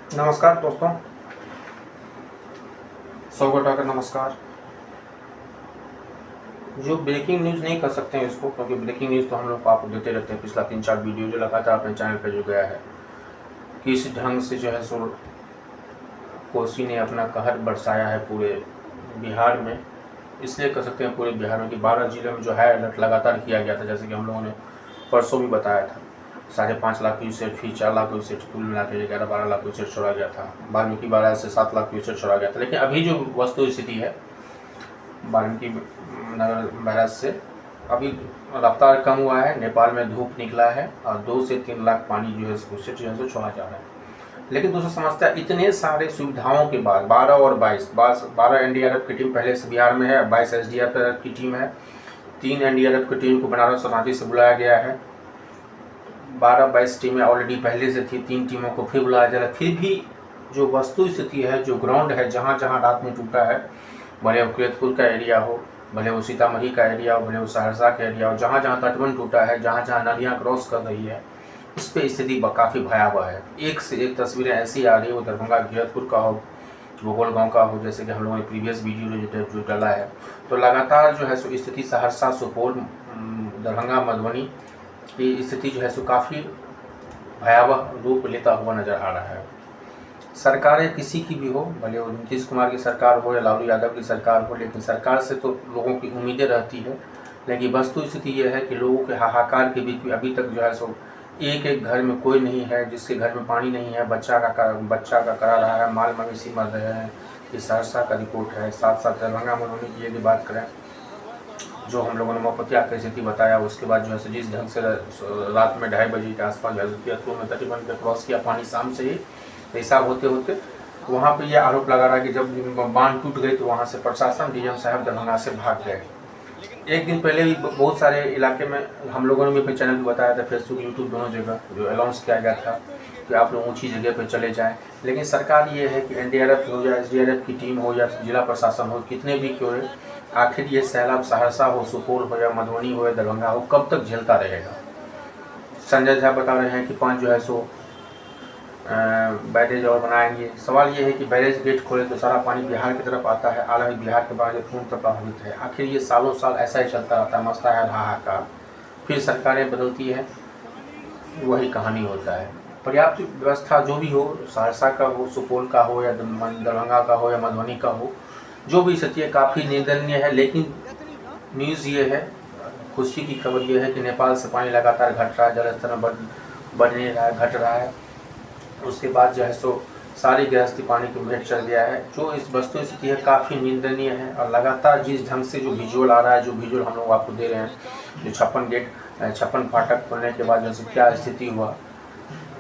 नमस्कार दोस्तों, सबको उठाकर नमस्कार। जो ब्रेकिंग न्यूज़ नहीं कर सकते हैं इसको, क्योंकि ब्रेकिंग न्यूज़ तो हम लोग आपको देते रहते हैं। पिछला 3-4 वीडियो जो लगातार अपने चैनल पर जो गया है, किस ढंग से जो है सो कोसी ने अपना कहर बरसाया है पूरे बिहार में। इसलिए कर सकते हैं पूरे बिहार में कि 12 जिलों में जो है अलर्ट लगातार किया गया था। जैसे कि हम लोगों ने परसों भी बताया था, 5.5 लाख क्यूसेक फी 4 लाख क्यूसेक कुल मिला के 11-12 लाख क्यूसेक छोड़ा गया था। वाल्मीकि बैराज से 7 लाख क्यूसेक छोड़ा गया था। लेकिन अभी जो वस्तु स्थिति है वाल्मीकि नगर बैराज से अभी रफ्तार कम हुआ है। नेपाल में धूप निकला है और 2 से 3 लाख पानी जो है क्यूसेक जो है छोड़ा जा रहा है। लेकिन दूसरा समस्या, इतने सारे सुविधाओं के बाद 12 और 12 एनडीआरएफ की टीम पहले से बिहार में है, 22 एसडीआरएफ की टीम है, 3 एनडीआरएफ की टीम को बनारस और रांची से बुलाया गया है। 12-22 टीमें ऑलरेडी पहले से थी, 3 टीमों को फिर बुलाया जा रहा है। फिर भी जो वस्तु स्थिति है, जो ग्राउंड है, जहाँ जहाँ रात में टूटा है, भले वो कुतपुर का एरिया हो, भले वो सीतामढ़ी का एरिया हो, भले वो सहरसा का एरिया हो, जहाँ जहाँ तटबंध टूटा है, जहाँ जहाँ नदियाँ क्रॉस कर रही है, इस पर स्थिति काफ़ी भयावह है। एक से एक तस्वीरें ऐसी आ रही है, वो दरभंगा गिरतपुर का हो, गोगोल गांव का हो, जैसे कि हम लोगों ने प्रीवियस वीडियो जो डाला है। तो लगातार जो है सो स्थिति सहरसा, सुपौल, दरभंगा, मधुबनी की स्थिति जो है सो काफ़ी भयावह रूप लेता हुआ नज़र आ रहा है। सरकारें किसी की भी हो, भले वो नीतीश कुमार की सरकार हो या लालू यादव की सरकार हो, लेकिन सरकार से तो लोगों की उम्मीदें रहती है। लेकिन वस्तु स्थिति यह है कि लोगों के हाहाकार के बीच में अभी तक जो है सो एक एक घर में कोई नहीं है जिसके घर में पानी नहीं है। बच्चा का करा रहा है, माल मवेशी मर रहे हैं। ये सहरसा का रिपोर्ट है। साथ साथ दरभंगा मधुबनी की यदि बात करें, जो हम लोगों ने मोपतिया की स्थिति बताया, उसके बाद जो है जिस ढंग से रात में 2:30 बजे के आसपास जो है में तटबंध पे क्रॉस किया पानी शाम से ही, हिसाब होते होते वहाँ पे यह आरोप लगा रहा है कि जब बांध टूट गई तो वहाँ से प्रशासन, डीएम साहब दरभंगा से भाग गए। एक दिन पहले भी बहुत सारे इलाके में हम लोगों ने भी अपने चैनल पर बताया था, फेसबुक यूट्यूब दोनों जगह जो अनाउंस किया गया था कि आप लोग ऊंची जगह पर चले जाएं। लेकिन सरकार ये है कि एनडीआरएफ हो या एसडीआरएफ की टीम हो या जिला प्रशासन हो, कितने भी क्यों है, आखिर ये सैलाब सहरसा हो, सुपौल हो या मधुबनी हो या दरभंगा हो, कब तक झेलता रहेगा। संजय झा बता रहे हैं कि 5 जो है सो बैरेज और बनाएंगे। सवाल ये है कि बैरेज गेट खोले तो सारा पानी बिहार की तरफ आता है, हालांकि बिहार के बाहर पूर्ण प्रभावित है। आखिर ये सालों साल ऐसा ही चलता रहता है, मसला है हाहाकार। फिर सरकारें बदलती है, वही कहानी होता है। पर्याप्त व्यवस्था जो भी हो, सहरसा का हो, सुपौल का हो या दरभंगा का हो या मधुबनी का हो, जो भी स्थिति है काफ़ी निंदनीय है। लेकिन न्यूज़ ये है, खुशी की खबर ये है कि नेपाल से पानी लगातार घट रहा है, जलस्तर बढ़ नहीं रहा है, घट रहा है। उसके बाद जो है सो सारी गृहस्थी पानी की भेंट चढ़ गया है। जो इस वस्तु स्थिति है काफ़ी निंदनीय है। और लगातार जिस ढंग से जो विजुअल आ रहा है, जो विजुअल हम लोग आपको दे रहे हैं, जो 56 फाटक खुलने के बाद जैसे क्या स्थिति हुआ,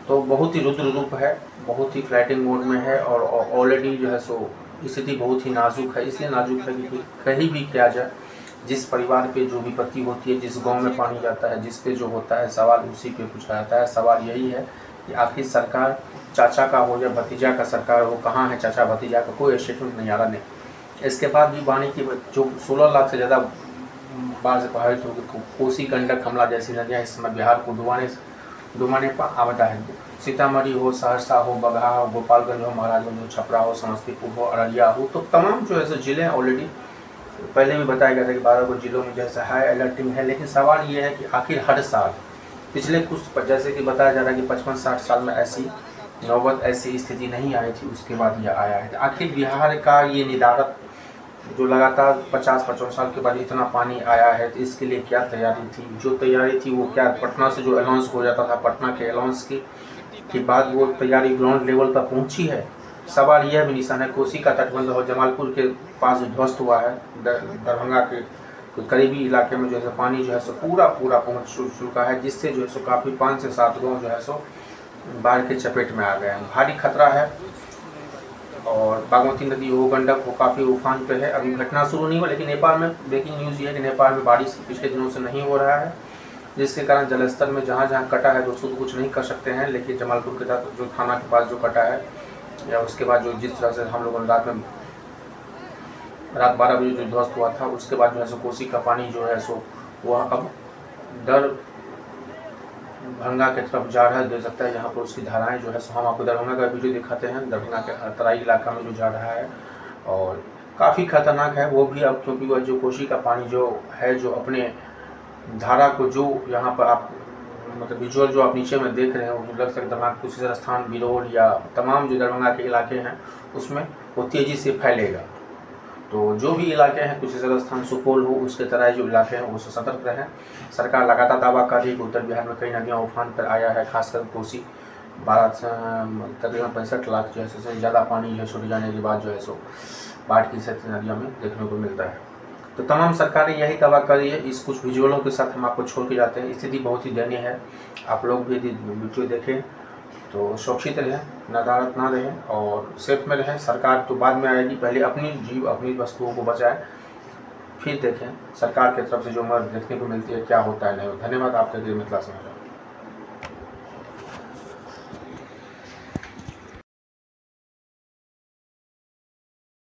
तो बहुत ही रुद्र रूप है, बहुत ही फ्लाइटिंग मोड में है। और ऑलरेडी जो है सो स्थिति बहुत ही नाजुक है। इसलिए नाजुक है कि कहीं भी किया जाए, जिस परिवार पे जो विपत्ति होती है, जिस गांव में पानी जाता है, जिस पे जो होता है, सवाल उसी पे पूछा जाता है। सवाल यही है कि आखिर सरकार चाचा का हो या भतीजा का सरकार हो, कहाँ है चाचा भतीजा का, कोई स्टेटमेंट नहीं आ रहा। नहीं, इसके बाद भी पानी की जो 16 लाख से ज़्यादा बाढ़ से प्रभावित होगी कोसी, गंडक, कमला जैसी नदियाँ इस समय बिहार को डुबाने पर आवता है। सीतामढ़ी हो, सहरसा हो, बगहा हो, गोपालगंज हो, महाराजगंज हो, छपरा हो, समस्तीपुर हो, अररिया हो, तो तमाम जो है जिले ऑलरेडी पहले भी बताया गया था कि 12 जिलों में जैसे हाई अलर्टिंग है। लेकिन सवाल ये है कि आखिर हर साल पिछले कुछ, जैसे कि बताया जा रहा है कि 55-60 साल में ऐसी नौबत, ऐसी स्थिति नहीं आई थी, उसके बाद यह आया है। आखिर बिहार का ये निदारत जो लगातार 50-55 साल के बाद इतना पानी आया है, तो इसके लिए क्या तैयारी थी? जो तैयारी थी वो क्या, पटना से जो अनाउंस हो जाता था, पटना के अनाउंस के बाद वो तैयारी ग्राउंड लेवल पर पहुंची है? सवाल यह भी निशान है, कोसी का तटबंध हो, जमालपुर के पास जो ध्वस्त हुआ है, दरभंगा के करीबी इलाके में जो है पानी जो है सो पूरा पहुंच चुका है, जिससे जो है सो काफ़ी 5 से 7 गाँव जो है सो बाढ़ के चपेट में आ गए हैं। भारी खतरा है। और बागमती नदी हो, गंडक हो, काफ़ी उफान पे है। अभी घटना शुरू नहीं हुआ, लेकिन नेपाल में ब्रेकिंग न्यूज़ ये है कि नेपाल में बारिश पिछले दिनों से नहीं हो रहा है, जिसके कारण जलस्तर में जहाँ जहाँ कटा है दोस्तों तो कुछ नहीं कर सकते हैं। लेकिन जमालपुर के साथ जो थाना के पास जो कटा है, या उसके बाद जो जिस तरह से हम लोगों ने रात 12 बजे जो ध्वस्त हुआ था, उसके बाद जो है सो कोसी का पानी जो है सो वह अब डर दरभंगा की तरफ जा रहा है, देख सकता है यहाँ पर उसकी धाराएं जो है। हम आपको दरभंगा का वीडियो दिखाते हैं, दरभंगा के तराई इलाका में जो जा रहा है, और काफ़ी खतरनाक है वो भी अब, क्योंकि वह जो कोसी का पानी जो है, जो अपने धारा को जो यहाँ पर आप मतलब विजुअल जो आप नीचे में देख रहे हैं, वो लग सकता है कुछ स्थान बिरोल या तमाम जो दरभंगा के इलाके हैं उसमें वो तेज़ी से फैलेगा। तो जो भी इलाके हैं, कुछ स्थान सुपौल हो, उसके तरह जो इलाके हैं उससे सतर्क रहें। सरकार लगातार दावा कर रही है कि उत्तर बिहार में कई नदियाँ उफान पर आया है, खासकर कोसी 12 तकरीबन 65 लाख जो है से ज़्यादा पानी जो है छोड़े जाने के बाद जो है सो बाढ़ की स्थिति नदियों में देखने को मिलता है। तो तमाम सरकारें यही दावा कर रही है। इस कुछ विजुअलों के साथ हम आपको छोड़ के जाते हैं। स्थिति बहुत ही दयनीय है। आप लोग भी वीडियो देखें तो सुरक्षित रहें, नदारत ना रहें और सेफ में रहें। सरकार तो बाद में आएगी, पहले अपनी जीव अपनी वस्तुओं को बचाएं, फिर देखें सरकार की तरफ से जो मदद देखने को मिलती है क्या होता है नहीं। धन्यवाद। आपके लिए मिथिला समाचार।